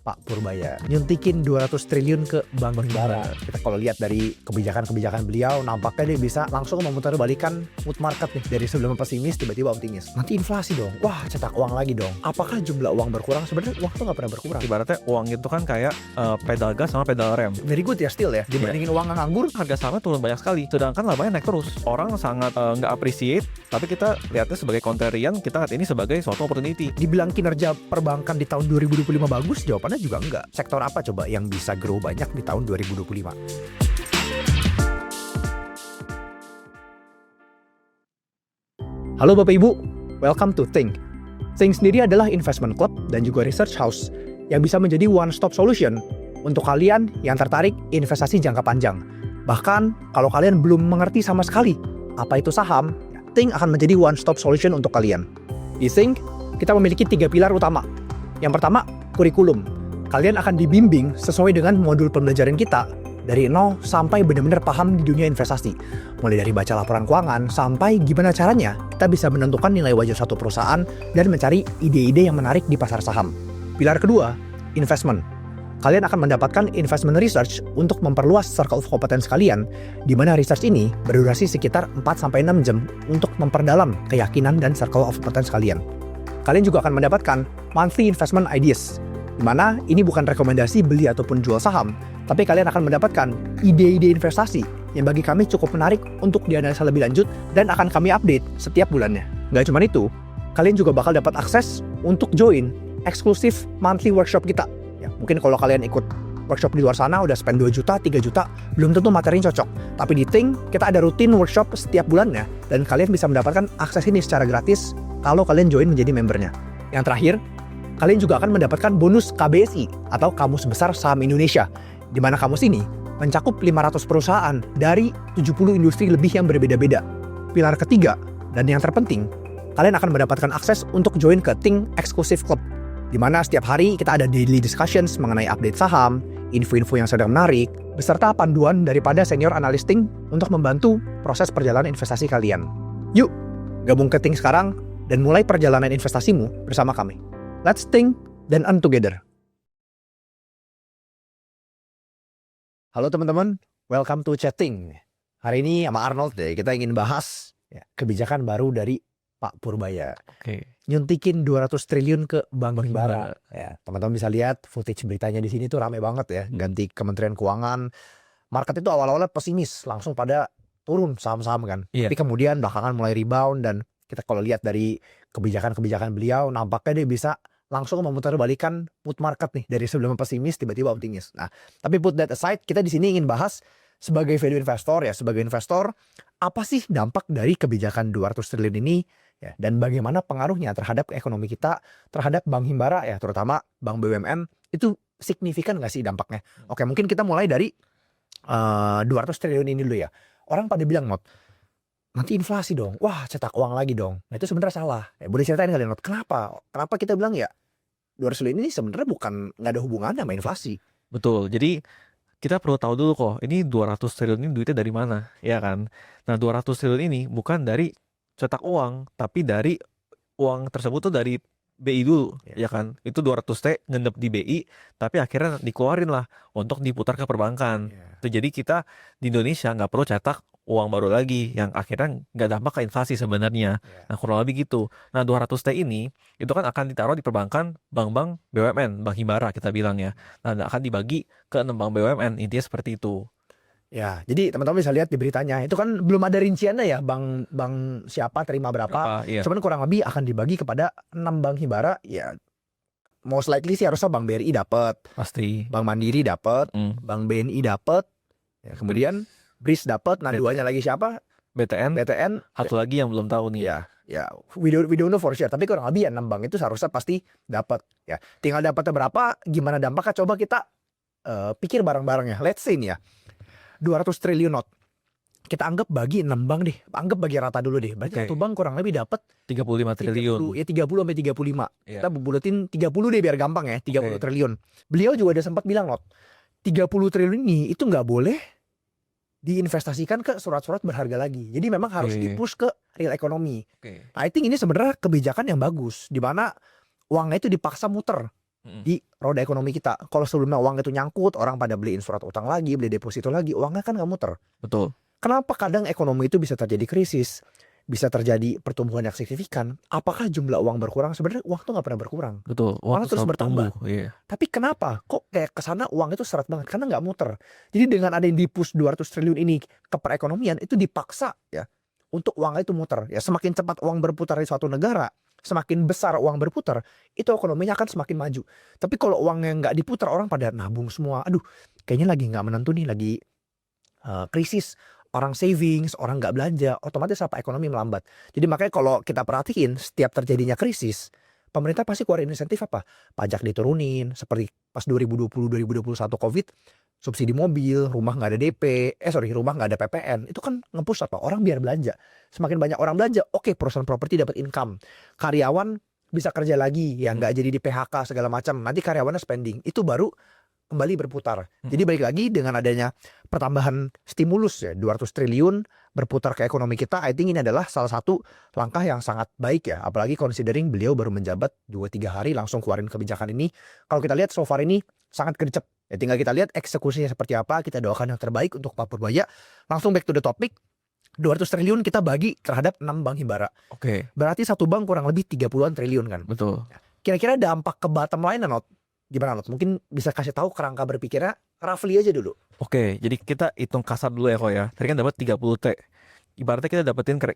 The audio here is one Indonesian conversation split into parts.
Pak Purbaya nyuntikin 200 triliun ke Bank Himbara. Kita kalau lihat dari kebijakan-kebijakan beliau, nampaknya dia bisa langsung memutarbalikkan mood market nih, dari sebelumnya pesimis tiba-tiba optimis. Nanti inflasi dong, wah cetak uang lagi dong. Apakah jumlah uang berkurang? Sebenarnya uang tuh nggak pernah berkurang. Ibaratnya uang itu kan kayak pedal gas sama pedal rem. Very good ya still ya, dibandingin uang yang nganggur. Harga sahamnya turun banyak sekali, sedangkan labanya naik terus. Orang sangat nggak appreciate, tapi kita lihatnya sebagai contrarian, kita lihat ini sebagai suatu opportunity. Dibilang kinerja perbankan di tahun 2025 bagus, jawabannya juga enggak. Sektor apa coba yang bisa grow banyak di tahun 2025? Halo Bapak Ibu, welcome to Think. Think sendiri adalah investment club dan juga research house yang bisa menjadi one-stop solution untuk kalian yang tertarik investasi jangka panjang. Bahkan kalau kalian belum mengerti sama sekali apa itu saham, Think akan menjadi one-stop solution untuk kalian. Di Think, kita memiliki 3 pilar utama. Yang pertama, kurikulum. Kalian akan dibimbing sesuai dengan modul pembelajaran kita dari nol sampai benar-benar paham di dunia investasi. Mulai dari baca laporan keuangan sampai gimana caranya kita bisa menentukan nilai wajar suatu perusahaan dan mencari ide-ide yang menarik di pasar saham. Pilar kedua, investment. Kalian akan mendapatkan investment research untuk memperluas circle of competence kalian, di mana research ini berdurasi sekitar 4-6 jam untuk memperdalam keyakinan dan circle of competence kalian. Kalian juga akan mendapatkan monthly investment ideas, di mana ini bukan rekomendasi beli ataupun jual saham, tapi kalian akan mendapatkan ide-ide investasi yang bagi kami cukup menarik untuk dianalisa lebih lanjut dan akan kami update setiap bulannya. Nggak cuma itu, kalian juga bakal dapat akses untuk join eksklusif monthly workshop kita. Ya, mungkin kalau kalian ikut workshop di luar sana udah spend 2 juta, 3 juta, belum tentu materinya cocok. Tapi di Think, kita ada rutin workshop setiap bulannya dan kalian bisa mendapatkan akses ini secara gratis kalau kalian join menjadi membernya. Yang terakhir, kalian juga akan mendapatkan bonus KBSI atau Kamus Besar Saham Indonesia, di mana kamus ini mencakup 500 perusahaan dari 70 industri lebih yang berbeda-beda. Pilar ketiga, dan yang terpenting, kalian akan mendapatkan akses untuk join ke Think Exclusive Club, di mana setiap hari kita ada daily discussions mengenai update saham, info-info yang sedang menarik, beserta panduan daripada senior analis Think untuk membantu proses perjalanan investasi kalian. Yuk, gabung ke Think sekarang dan mulai perjalanan investasimu bersama kami. Let's think dan earn together. Halo teman-teman, welcome to Chatting. Hari ini sama Arnold deh, kita ingin bahas kebijakan baru dari Pak Purbaya. Nyuntikin 200 triliun ke Bank Himbara. Ya, teman-teman bisa lihat footage beritanya di sini tuh rame banget ya. Ganti Kementerian Keuangan. Market itu awal-awalnya pesimis, langsung pada turun saham-saham kan. Tapi kemudian belakangan mulai rebound dan kita kalau lihat dari kebijakan-kebijakan beliau, nampaknya dia bisa langsung memutarbalikkan mood market nih, dari sebelumnya pesimis tiba-tiba optimis. Nah, tapi put that aside, kita di sini ingin bahas sebagai value investor ya, sebagai investor apa sih dampak dari kebijakan 200 triliun ini ya, dan bagaimana pengaruhnya terhadap ekonomi kita, terhadap Bank Himbara ya, terutama Bank BUMN, itu signifikan nggak sih dampaknya? Oke, mungkin kita mulai dari 200 triliun ini dulu ya. Orang pada bilang, Not, nanti inflasi dong, wah cetak uang lagi dong. Nah itu sebenarnya salah. Ya, boleh ceritain kalian, Not, kenapa? Kenapa kita bilang ya 200 triliun ini sebenarnya nggak ada hubungannya sama inflasi. Betul, jadi kita perlu tahu dulu kok, ini 200 triliun ini duitnya dari mana, ya kan? Nah 200 triliun ini bukan dari cetak uang, tapi dari uang tersebut tuh dari BI dulu, ya kan? Itu 200T ngendep di BI, tapi akhirnya dikeluarin lah untuk diputar ke perbankan. Jadi kita di Indonesia nggak perlu cetak uang baru lagi yang akhirnya nggak dampak ke inflasi sebenarnya. Nah kurang lebih gitu. Nah 200T ini itu kan akan ditaruh di perbankan bank-bank BUMN, Bank Himbara kita bilang ya. Nah akan dibagi ke 6 bank BUMN, intinya seperti itu. Ya, jadi teman-teman bisa lihat di beritanya, itu kan belum ada rinciannya ya, bank siapa terima berapa. Cuman kurang lebih akan dibagi kepada 6 bank Himbara. Ya, most likely sih harusnya Bank BRI dapat, pasti. Bank Mandiri dapat, Bank BNI dapat. Ya, kemudian BRIS dapat. Nah, duanya lagi siapa? BTN. Satu lagi yang belum tahu nih. Ya, we don't know for sure. Tapi kurang lebih ya 6 bank itu seharusnya pasti dapat. Ya, tinggal dapatnya berapa, gimana dampaknya, coba kita pikir bareng-bareng ya. Let's say nih ya, 200 triliun Not, kita anggap bagi 6 bank deh. Anggap bagi rata dulu deh. Berarti satu bank kurang lebih dapat 35 triliun. 30 sampai 35. Kita bubulatin 30 deh biar gampang ya, 30 triliun. Beliau juga ada sempat bilang, Not, 30 triliun ini itu nggak boleh diinvestasikan ke surat-surat berharga lagi. Jadi memang harus di-push ke real economy. Nah, I think ini sebenarnya kebijakan yang bagus, di mana uangnya itu dipaksa muter di roda ekonomi kita. Kalau sebelumnya uang itu nyangkut, orang pada beliin surat utang lagi, beli deposito lagi, uangnya kan nggak muter. Betul. Kenapa kadang ekonomi itu bisa terjadi krisis, bisa terjadi pertumbuhan yang signifikan? Apakah jumlah uang berkurang? Sebenarnya uang tuh nggak pernah berkurang. Betul. Malah terus selalu bertambah. Iya. Tapi kenapa kok kayak kesana uang itu seret banget? Karena nggak muter. Jadi dengan ada yang di-push 200 triliun ini ke perekonomian, itu dipaksa ya untuk uangnya itu muter. Ya semakin cepat uang berputar di suatu negara, semakin besar uang berputar, itu ekonominya akan semakin maju. Tapi kalau uangnya nggak diputar, orang pada nabung semua. Aduh, kayaknya lagi nggak menentu nih, lagi krisis. Orang savings, orang nggak belanja, otomatis apa? Ekonomi melambat. Jadi makanya kalau kita perhatiin, setiap terjadinya krisis, pemerintah pasti keluarin insentif apa? Pajak diturunin, seperti pas 2020-2021 COVID, subsidi mobil, rumah nggak ada DP, rumah nggak ada PPN, itu kan nge-push apa? Orang biar belanja. Semakin banyak orang belanja, oke, perusahaan properti dapat income. Karyawan bisa kerja lagi, ya nggak jadi di PHK segala macam. Nanti karyawannya spending, itu baru kembali berputar. Jadi balik lagi dengan adanya pertambahan stimulus ya 200 triliun berputar ke ekonomi kita, I think ini adalah salah satu langkah yang sangat baik ya. Apalagi considering beliau baru menjabat 2-3 hari langsung keluarin kebijakan ini. Kalau kita lihat so far ini sangat gercep. Ya tinggal kita lihat eksekusinya seperti apa, kita doakan yang terbaik untuk Pak Purbaya. Langsung back to the topic. 200 triliun kita bagi terhadap 6 bank himbara. Oke. Berarti satu bank kurang lebih 30-an triliun kan. Betul. Kira-kira dampak ke bottom line not? Gimana Not? Mungkin bisa kasih tahu kerangka berpikirnya roughly aja dulu. Oke, jadi kita hitung kasar dulu ya kok ya. Tadi kan dapat 30T. Ibaratnya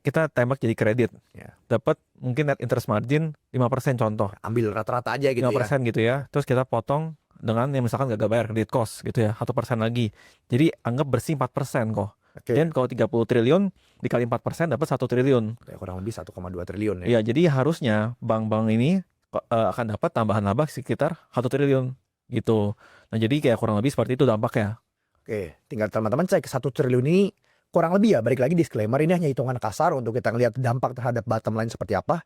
kita tembak jadi kredit. Ya. Dapat mungkin net interest margin 5% contoh. Ambil rata-rata aja gitu 5% gitu ya. Terus kita potong dengan yang misalkan gak bayar kredit cost gitu ya, 1% lagi. Jadi anggap bersih 4% kok. Oke. Dan kalau 30 triliun dikali 4% dapat 1 triliun. Ya, kurang lebih 1,2 triliun ya. Iya, jadi harusnya bank-bank ini akan dapat tambahan laba sekitar 1 triliun gitu. Nah, jadi kayak kurang lebih seperti itu dampaknya. Oke, tinggal teman-teman cek 1 triliun ini kurang lebih ya, balik lagi disclaimer, ini hanya hitungan kasar untuk kita ngelihat dampak terhadap bottom line seperti apa.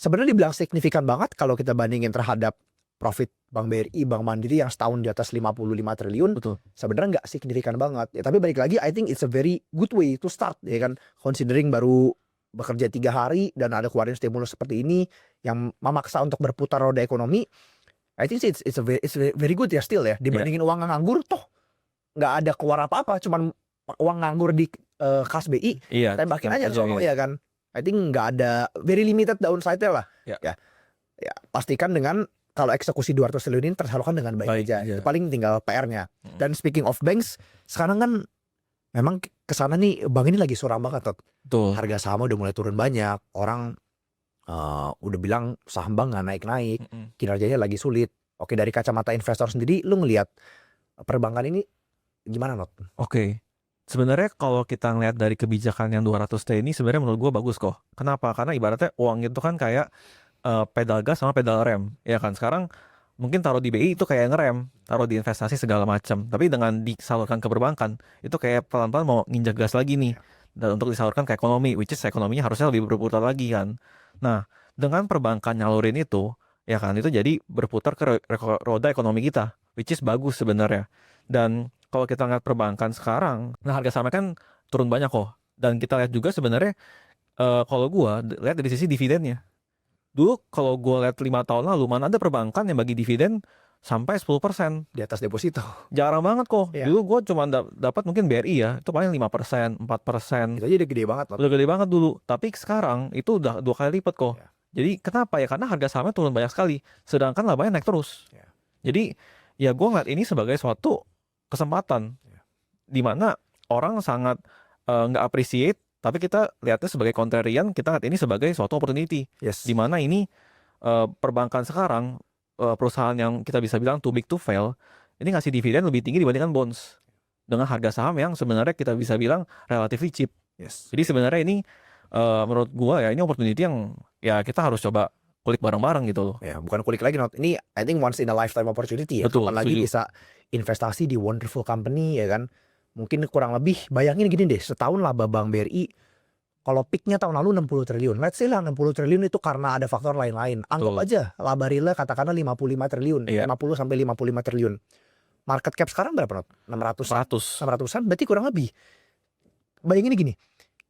Sebenarnya dibilang signifikan banget kalau kita bandingin terhadap profit Bank BRI, Bank Mandiri yang setahun di atas 55 triliun. Betul. Sebenarnya nggak signifikan banget. Ya, tapi balik lagi, I think it's a very good way to start ya kan, considering baru bekerja 3 hari dan ada keluarin stimulus seperti ini yang memaksa untuk berputar roda ekonomi. I think it's very good ya still ya, dibandingin uang nganggur toh nggak ada keluar apa-apa, cuman uang nganggur di kas BI, tembakin aja sono ya kan. I think nggak ada, very limited downside-nya lah. Ya pastikan dengan kalau eksekusi 200 triliun ini tersalurkan dengan baik aja. Itu paling tinggal PR-nya. Dan speaking of banks, sekarang kan memang kesana nih bank ini lagi suram banget tuh. Harga saham udah mulai turun banyak. Orang udah bilang saham bank nggak naik-naik, kinerjanya lagi sulit. Oke, dari kacamata investor sendiri, lu ngelihat perbankan ini gimana Not? Oke. Sebenarnya kalau kita ngelihat dari kebijakan yang 200T ini sebenarnya menurut gue bagus kok. Kenapa? Karena ibaratnya uang itu kan kayak pedal gas sama pedal rem, ya kan. Sekarang mungkin taruh di BI itu kayak ngerem, taruh di investasi segala macam. Tapi dengan disalurkan ke perbankan, itu kayak pelan-pelan mau nginjak gas lagi nih. Dan untuk disalurkan ke ekonomi, which is ekonominya harusnya lebih berputar lagi kan. Nah, dengan perbankan nyalurin itu, ya kan, itu jadi berputar ke roda ekonomi kita, which is bagus sebenarnya. Dan kalau kita lihat perbankan sekarang, nah harga sahamnya kan turun banyak kok. Dan kita lihat juga sebenarnya kalau gua lihat dari sisi dividennya. Dulu kalau gue lihat 5 tahun lalu, mana ada perbankan yang bagi dividen sampai 10% di atas deposito. Jarang banget kok. Dulu gue cuma dapat mungkin BRI ya, itu paling 5%, 4%. Itu aja udah gede banget. Udah gede banget dulu. Tapi sekarang itu udah 2 kali lipat kok. Jadi kenapa ya? Karena harga sahamnya turun banyak sekali, sedangkan labanya naik terus. Jadi ya gue ngeliat ini sebagai suatu kesempatan, dimana orang sangat nggak appreciate. Tapi kita lihatnya sebagai contrarian, kita lihat ini sebagai suatu opportunity. Di mana ini perbankan sekarang, perusahaan yang kita bisa bilang too big to fail, ini ngasih dividen lebih tinggi dibandingkan bonds. Dengan harga saham yang sebenarnya kita bisa bilang relatively cheap. Jadi sebenarnya ini menurut gua ya ini opportunity yang ya kita harus coba kulik bareng-bareng gitu loh. Ya, bukan kulik lagi, Not. Ini I think once in a lifetime opportunity ya. Betul, kapan lagi bisa investasi di wonderful company ya kan. Mungkin kurang lebih, bayangin gini deh, setahun laba Bank BRI, kalau peaknya tahun lalu 60 triliun. Let's say lah 60 triliun itu karena ada faktor lain-lain. Anggap aja laba realnya katakanlah 55 triliun, 50 sampai 55 triliun. Market cap sekarang berapa Not? 600-an, berarti kurang lebih. Bayangin gini,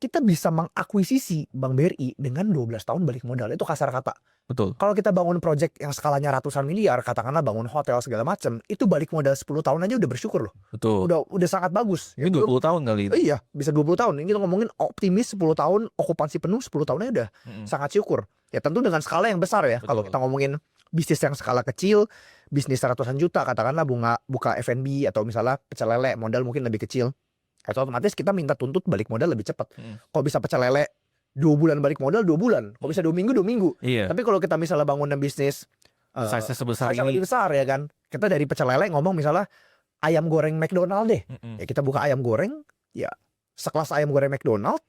kita bisa mengakuisisi Bank BRI dengan 12 tahun balik modal. Itu kasar kata. Betul. Kalau kita bangun project yang skalanya ratusan miliar, katakanlah bangun hotel segala macam, itu balik modal 10 tahun aja udah bersyukur loh. Betul. Udah sangat bagus. Ini 20 tahun kali itu. Iya, bisa 20 tahun. Ini kita ngomongin optimis 10 tahun, okupansi penuh 10 tahunnya udah sangat syukur. Ya tentu dengan skala yang besar ya. Kalau kita ngomongin bisnis yang skala kecil, bisnis ratusan juta, katakanlah buka F&B atau misalnya pecel lele, modal mungkin lebih kecil. Itu otomatis kita minta tuntut balik modal lebih cepat. Kalau bisa pecel lele 2 bulan balik modal 2 bulan. Kalau bisa 2 minggu 2 minggu. Iya. Tapi kalau kita misalnya bangun bisnis Size-nya sebesar size-nya ini. lebih besar ya kan. Kita dari pecel lele ngomong misalnya ayam goreng McDonald deh. Ya kita buka ayam goreng, ya sekelas ayam goreng McDonald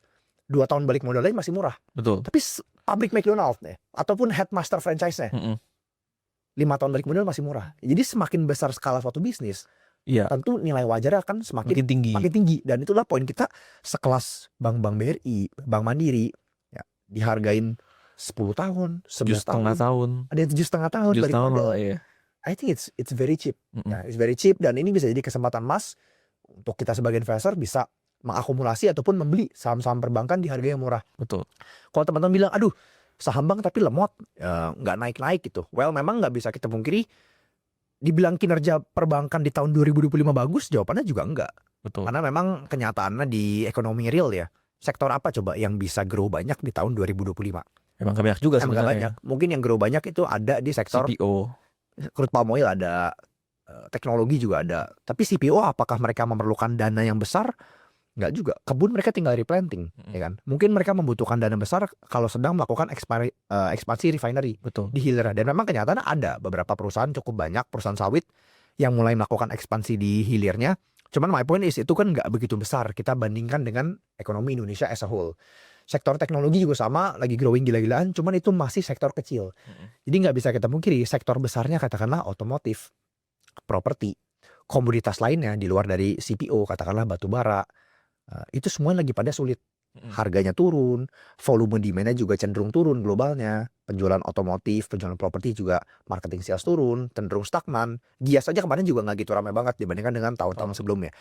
2 tahun balik modalnya masih murah. Betul. Tapi pabrik McDonald deh ataupun headmaster franchise-nya 5 tahun balik modal masih murah. Jadi semakin besar skala suatu bisnis, Iya. tentu nilai wajarnya akan Makin tinggi. makin tinggi. Dan itulah poin kita sekelas Bank BRI, Bank Mandiri ya, dihargain 10 tahun, 11 7,5 tahun. ada yang 7,5 tahun 7 balik tahun modal. malah, iya. I think it's very cheap. Ya, it's very cheap dan ini bisa jadi kesempatan emas untuk kita sebagai investor bisa mengakumulasi ataupun membeli saham-saham perbankan di harga yang murah. Betul. Kalau teman-teman bilang, aduh saham bank tapi lemot, nggak naik-naik gitu. Well, memang nggak bisa kita pungkiri. Dibilang kinerja perbankan di tahun 2025 bagus, jawabannya juga enggak. Betul. Karena memang kenyataannya di ekonomi real ya. Sektor apa coba yang bisa grow banyak di tahun 2025? Emang gak banyak juga Emang nggak sebenarnya. banyak. Mungkin yang grow banyak itu ada di sektor CPO. crude palm oil ada, teknologi juga ada. Tapi CPO apakah mereka memerlukan dana yang besar? Nggak juga. Kebun mereka tinggal replanting, ya kan. Mungkin mereka membutuhkan dana besar kalau sedang melakukan ekspansi refinery Betul. di hilir. Dan memang kenyataannya ada beberapa perusahaan cukup banyak perusahaan sawit yang mulai melakukan ekspansi di hilirnya. Cuman my point is itu kan nggak begitu besar kita bandingkan dengan ekonomi Indonesia as a whole. Sektor teknologi juga sama lagi growing gila-gilaan, cuman itu masih sektor kecil. Jadi nggak bisa kita pungkiri sektor besarnya katakanlah otomotif, properti, komoditas lainnya di luar dari CPO katakanlah batu bara. Itu semua lagi pada sulit. Harganya turun, volume demand-nya juga cenderung turun globalnya. Penjualan otomotif, penjualan properti juga marketing sales turun, cenderung stagnan. Gias aja kemarin juga nggak gitu ramai banget dibandingkan dengan tahun-tahun sebelumnya.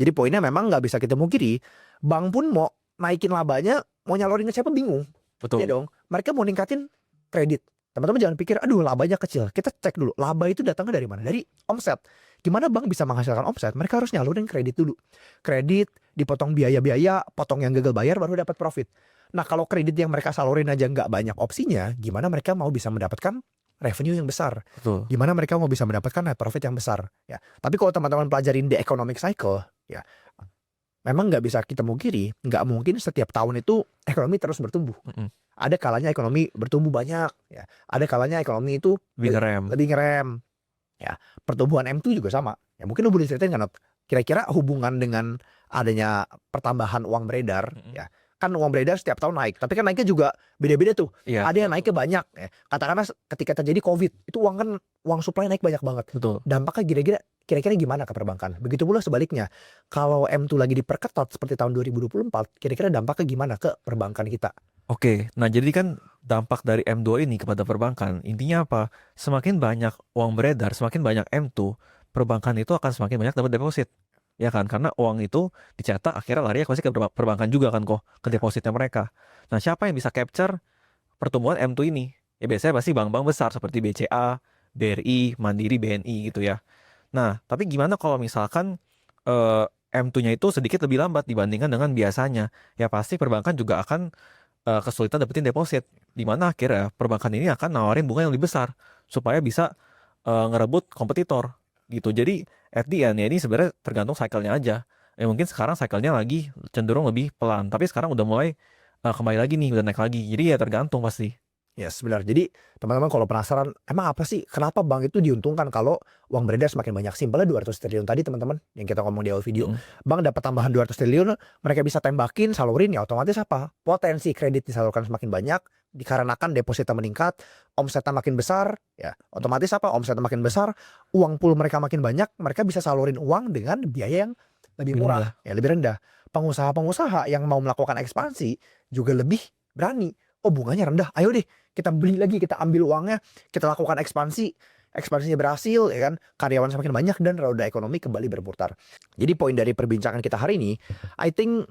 Jadi poinnya memang nggak bisa kita mungkiri, bank pun mau naikin labanya, mau nyalurin ke siapa bingung. Betul. Iya dong, mereka mau ningkatin kredit. Teman-teman jangan pikir, aduh labanya kecil. Kita cek dulu, laba itu datangnya dari mana? Dari omset. Gimana bank bisa menghasilkan omset? Mereka harus nyalurin kredit dulu. Kredit, dipotong biaya-biaya, potong yang gagal bayar baru dapat profit. Nah kalau kredit yang mereka salurin aja nggak banyak opsinya, gimana mereka mau bisa mendapatkan revenue yang besar? Betul. Gimana mereka mau bisa mendapatkan net profit yang besar? Ya, tapi kalau teman-teman pelajarin the economic cycle, ya memang nggak bisa kita mungkiri, nggak mungkin setiap tahun itu ekonomi terus bertumbuh. Ada kalanya ekonomi bertumbuh banyak, ya. Ada kalanya ekonomi itu lebih ngerem. Ya, pertumbuhan M2 juga sama. Ya mungkin lu boleh ceritain kan, kira-kira hubungan dengan adanya pertambahan uang beredar, ya. Kan uang beredar setiap tahun naik, tapi kan naiknya juga beda-beda tuh. Iya. Ada yang naiknya banyak, ya. Katakanlah ketika terjadi COVID, itu uang supply naik banyak banget. Betul. Dampaknya kira-kira gimana ke perbankan? Begitu pula sebaliknya. Kalau M2 lagi diperketat seperti tahun 2024, kira-kira dampaknya gimana ke perbankan kita? Oke, nah jadi kan dampak dari M2 ini kepada perbankan, intinya apa? Semakin banyak uang beredar, semakin banyak M2, perbankan itu akan semakin banyak dapat deposit. Ya kan, karena uang itu dicetak akhirnya lari pasti ke perbankan juga kan kok, ke depositnya mereka. Nah siapa yang bisa capture pertumbuhan M2 ini? Ya biasanya pasti bank-bank besar seperti BCA, BRI, Mandiri, BNI gitu ya. Nah tapi gimana kalau misalkan M2-nya itu sedikit lebih lambat dibandingkan dengan biasanya? Ya pasti perbankan juga akan kesulitan dapetin deposit, di mana akhirnya perbankan ini akan nawarin bunga yang lebih besar supaya bisa ngerebut kompetitor gitu. Jadi at the end ya ini sebenarnya tergantung cycle-nya aja. Ya mungkin sekarang cycle-nya lagi cenderung lebih pelan, tapi sekarang udah mulai kembali lagi nih, udah naik lagi. Jadi ya tergantung pasti. Ya sebenarnya. Jadi teman-teman kalau penasaran, emang apa sih kenapa bank itu diuntungkan kalau uang beredar semakin banyak? Simpelnya 200 triliun tadi teman-teman yang kita ngomong di awal video. Bank dapat tambahan 200 triliun, mereka bisa tembakin, salurin, ya otomatis apa? Potensi kredit disalurkan semakin banyak, dikarenakan depositnya meningkat, omsetnya makin besar, ya otomatis apa? Omsetnya makin besar, uang pool mereka makin banyak, mereka bisa salurin uang dengan biaya yang lebih murah, ya lebih rendah. Pengusaha-pengusaha yang mau melakukan ekspansi juga lebih berani. Oh bunganya rendah, ayo deh kita beli lagi, kita ambil uangnya, kita lakukan ekspansinya berhasil, ya kan, karyawan semakin banyak dan roda ekonomi kembali berputar. Jadi poin dari perbincangan kita hari ini, I think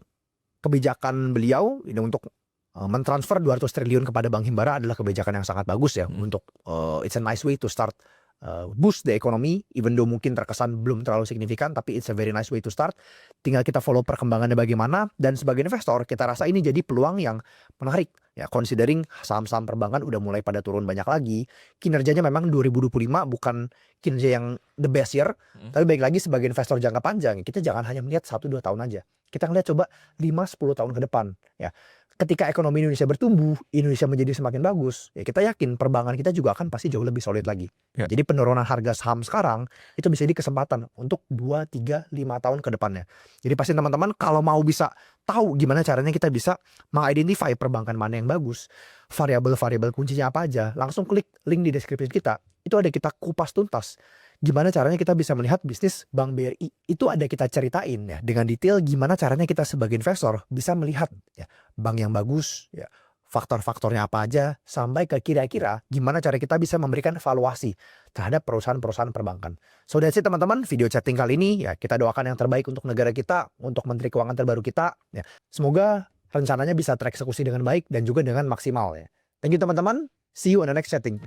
kebijakan beliau ini untuk mentransfer 200 triliun kepada Bank Himbara adalah kebijakan yang sangat bagus ya untuk it's a nice way to start boost the economy, even though mungkin terkesan belum terlalu signifikan, tapi it's a very nice way to start. Tinggal kita follow perkembangannya bagaimana, dan sebagai investor kita rasa ini jadi peluang yang menarik ya, considering saham-saham perbankan udah mulai pada turun banyak lagi. Kinerjanya memang 2025 bukan kinerja yang the best year, tapi baik lagi sebagai investor jangka panjang kita jangan hanya melihat 1-2 tahun aja. Kita ngeliat coba 5-10 tahun ke depan ya. Ketika ekonomi Indonesia bertumbuh, Indonesia menjadi semakin bagus, ya kita yakin perbankan kita juga akan pasti jauh lebih solid lagi. Ya. Jadi penurunan harga saham sekarang itu bisa jadi kesempatan untuk 2, 3, 5 tahun ke depannya. Jadi pasti teman-teman kalau mau bisa tahu gimana caranya kita bisa mengidentify perbankan mana yang bagus, variabel-variabel kuncinya apa aja, langsung klik link di deskripsi kita. Itu ada kita kupas tuntas. Gimana caranya kita bisa melihat bisnis Bank BRI. Itu ada kita ceritain ya dengan detail gimana caranya kita sebagai investor bisa melihat ya bank yang bagus ya, faktor-faktornya apa aja, sampai ke kira-kira gimana cara kita bisa memberikan evaluasi terhadap perusahaan-perusahaan perbankan. So that's it teman-teman, video chatting kali ini ya kita doakan yang terbaik untuk negara kita, untuk Menteri Keuangan terbaru kita ya. Semoga rencananya bisa tereksekusi dengan baik dan juga dengan maksimal ya. Thank you teman-teman, see you on the next chatting.